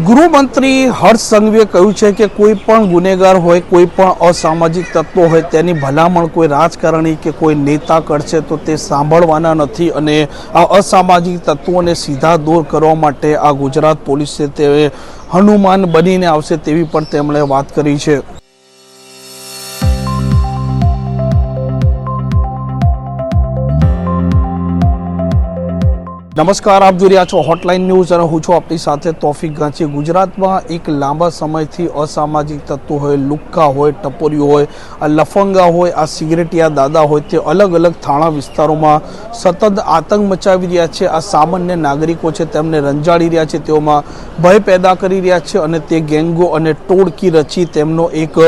ગૃહમંત્રી હર્ષ સંઘવીએ કહ્યું છે કે કોઈ પણ ગુનેગાર હોય, કોઈ પણ અસામાજિક તત્વો હોય, તેની ભલામણ કોઈ રાજકારણી કે કોઈ નેતા કરશે તો તે સાંભળવાના નથી અને આ અસામાજિક તત્વોને સીધા દૂર કરવા માટે આ ગુજરાત પોલીસ છે તે હનુમાન બનીને આવશે તેવી પણ તેમણે વાત કરી છે। નમસ્કાર, આપ જોઈ રહ્યા છો હોટલાઇન ન્યૂઝ અને હું છું આપની સાથે તોફિક ગાંચી। ગુજરાતમાં એક લાંબા સમયથી અસામાજિક તત્વો હોય, લુક્કા હોય, ટપોરીઓ હોય, આ લફંગા હોય, આ સિગરેટિયા દાદા હોય, તે અલગ અલગ થાણા વિસ્તારોમાં સતત આતંક મચાવી રહ્યા છે। આ સામાન્ય નાગરિકો છે તેમને રંજાડી રહ્યા છે, તેઓમાં ભય પેદા કરી રહ્યા છે અને તે ગેંગો અને ટોળકી રચી તેમનો એક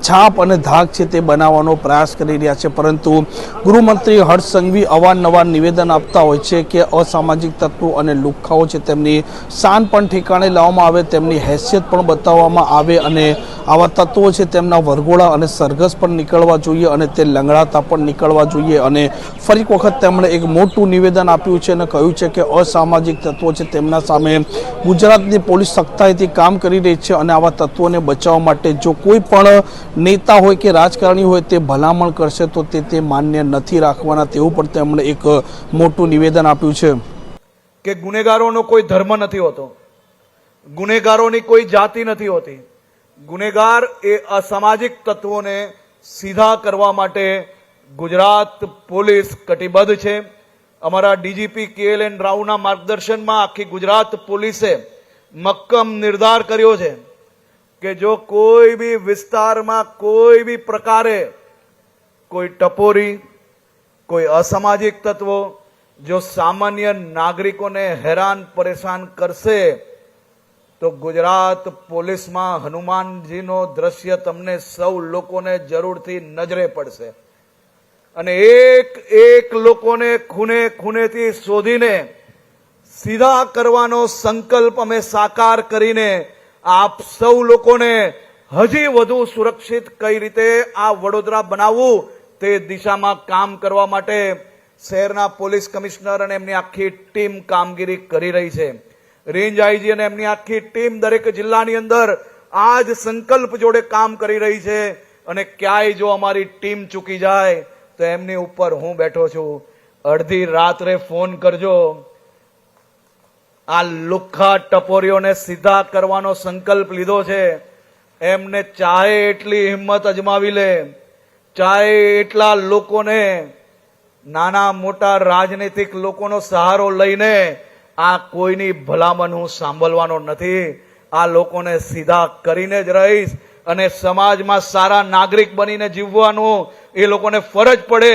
છાપ અને ધાક છે તે બનાવવાનો પ્રયાસ કરી રહ્યા છે। પરંતુ ગૃહમંત્રી હર્ષ સંઘવી અવારનવાર નિવેદન આપતા હોય છે કે અસામાજિક તત્વો અને લુખ્ખાઓ છે તેમની શાન પણ ઠેકાણે લાવવામાં આવે, તેમની હેસિયત પણ બતાવવામાં આવે અને આવા તત્વો છે તેમના વરઘોડા અને સરઘસ પણ નીકળવા જોઈએ અને તે લંગડાતા પણ નીકળવા જોઈએ। અને ફરી એક વખત તેમણે એક મોટું નિવેદન આપ્યું છે અને કહ્યું છે કે અસામાજિક તત્વો છે તેમના સામે ગુજરાતની પોલીસ સખ્તાઈથી કામ કરી રહી છે અને આવા તત્વોને બચાવવા માટે જો કોઈ પણ નેતા હોય કે રાજકારણી હોય તે ભલામણ કરશે તો તે માન્ય નથી રાખવાના, તેવું પણ તેમણે એક મોટું નિવેદન આપ્યું છે કે ગુનેગારોનો કોઈ ધર્મ નથી હોતો, ગુનેગારોની કોઈ જાતિ નથી હોતી। ગુનેગાર એ અસામાજિક તત્વોને સીધા કરવા માટે ગુજરાત પોલીસ કટિબદ્ધ છે। અમારા ડીજીપી KLN રાવના માર્ગદર્શનમાં આખી ગુજરાત પોલીસે મક્કમ નિર્ધાર કર્યો છે કે જો કોઈ બી વિસ્તારમાં કોઈ બી પ્રકારે કોઈ ટપોરી, કોઈ અસામાજિક તત્વો જો સામાન્ય નાગરિકોને હેરાન પરેશાન કરશે તો ગુજરાત પોલીસમાં હનુમાનજીનો દ્રશ્ય તમને સૌ લોકોને જરૂરથી નજરે પડશે અને એક એક લોકોને ખૂને ખૂનેથી શોધીને સીધા કરવાનો સંકલ્પ અમે સાકાર કરીને આપ સૌ લોકોને હજી વધુ સુરક્ષિત કઈ રીતે આ વડોદરા બનાવવું તે દિશામાં કામ કરવા માટે શહેરના પોલીસ કમિશનર અને એમની આખી ટીમ કામગીરી કરી રહી છે। રેન્જ આઈજી અને એમની આખી ટીમ દરેક જિલ્લાની અંદર આ જ સંકલ્પ જોડે કામ કરી રહી છે અને ક્યાંય જો અમારી ટીમ ચૂકી જાય તો એમની ઉપર હું બેઠો છું। અડધી રાત્રે ફોન કરજો, આ લુખ્ખા ટપોરીઓને સીધા કરવાનો સંકલ્પ લીધો છે, એમને ચાહે એટલી હિંમત અજમાવી લે, ચાહે એટલા લોકોને, નાના મોટા રાજનૈતિક લોકોનો સહારો લઈને આ કોઈની ભલામણ હું સાંભળવાનો નથી। આ લોકોને સીધા કરીને જ રહીશ અને સમાજમાં સારા નાગરિક બનીને જીવવાનું એ લોકોને ફરજ પડે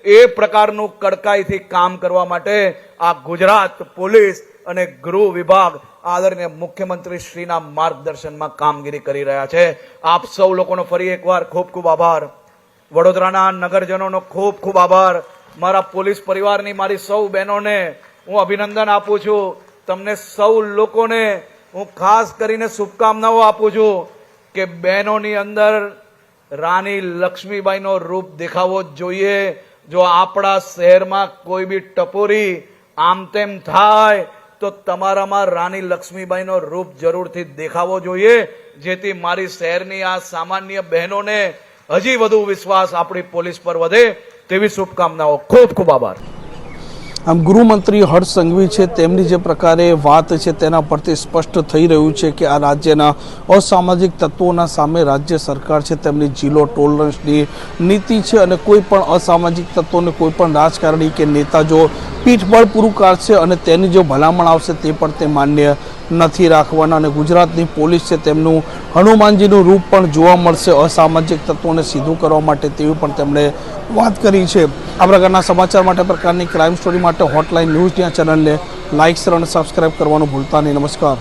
એ પ્રકારનું કડકાઈથી કામ કરવા માટે આ ગુજરાત પોલીસ અને ગૃહ વિભાગ આદરણીય મુખ્યમંત્રી શ્રીના માર્ગદર્શનમાં કામગીરી કરી રહ્યા છે। આપ સૌ લોકોનો ફરી એકવાર ખૂબ ખૂબ આભાર। વડોદરાના નગરજનોનો ખૂબ ખૂબ આભાર। મારા પોલીસ પરિવારની મારી સૌ બહેનોને હું અભિનંદન આપું છું। તમને સૌ લોકોને હું ખાસ કરીને શુભકામનાઓ આપું છું કે બહેનોની અંદર રાણી લક્ષ્મીબાઈનો રૂપ દેખાવો જ જોઈએ। જો આપણા શહેરમાં કોઈ બી ટપોરી આમ તેમ થાય તો તમારામાં રાણી લક્ષ્મીબાઈનો રૂપ જરૂરથી દેખાવો જોઈએ, જેથી મારી શહેરની આ સામાન્ય બહેનોને હજી વધુ વિશ્વાસ આપણી પોલીસ પર વધે તેવી શુભકામનાઓ। ખૂબ ખૂબ આભાર। આમ ગૃહમંત્રી હર્ષ સંઘવી છે તેમની જે પ્રકારે વાત છે તેના પરથી સ્પષ્ટ થઈ રહ્યું છે કે આ રાજ્યના અસામાજિક તત્વોના સામે રાજ્ય સરકાર છે તેમની ઝીરો ટોલરન્સની નીતિ છે અને કોઈ પણ અસામાજિક તત્વોને કોઈ પણ રાજકારણી કે નેતા જો પીઠબળ પૂરું કાઢશે અને તેની જો ભલામણ આવશે તે પણ તે માન્ય નથી રાખવાના અને ગુજરાતની પોલીસ છે તેમનું હનુમાનજીનું રૂપ પણ જોવા મળશે અસામાજિક તત્વોને સીધું કરવા માટે તેવી પણ તેમણે વાત કરી છે। આ પ્રકારના સમાચાર માટે, પ્રકારની ક્રાઇમ સ્ટોરી માટે હોટલાઇન ન્યૂઝની આ ચેનલને લાઇક, શેર અને સબસ્ક્રાઇબ કરવાનું ભૂલતા નહીં। નમસ્કાર।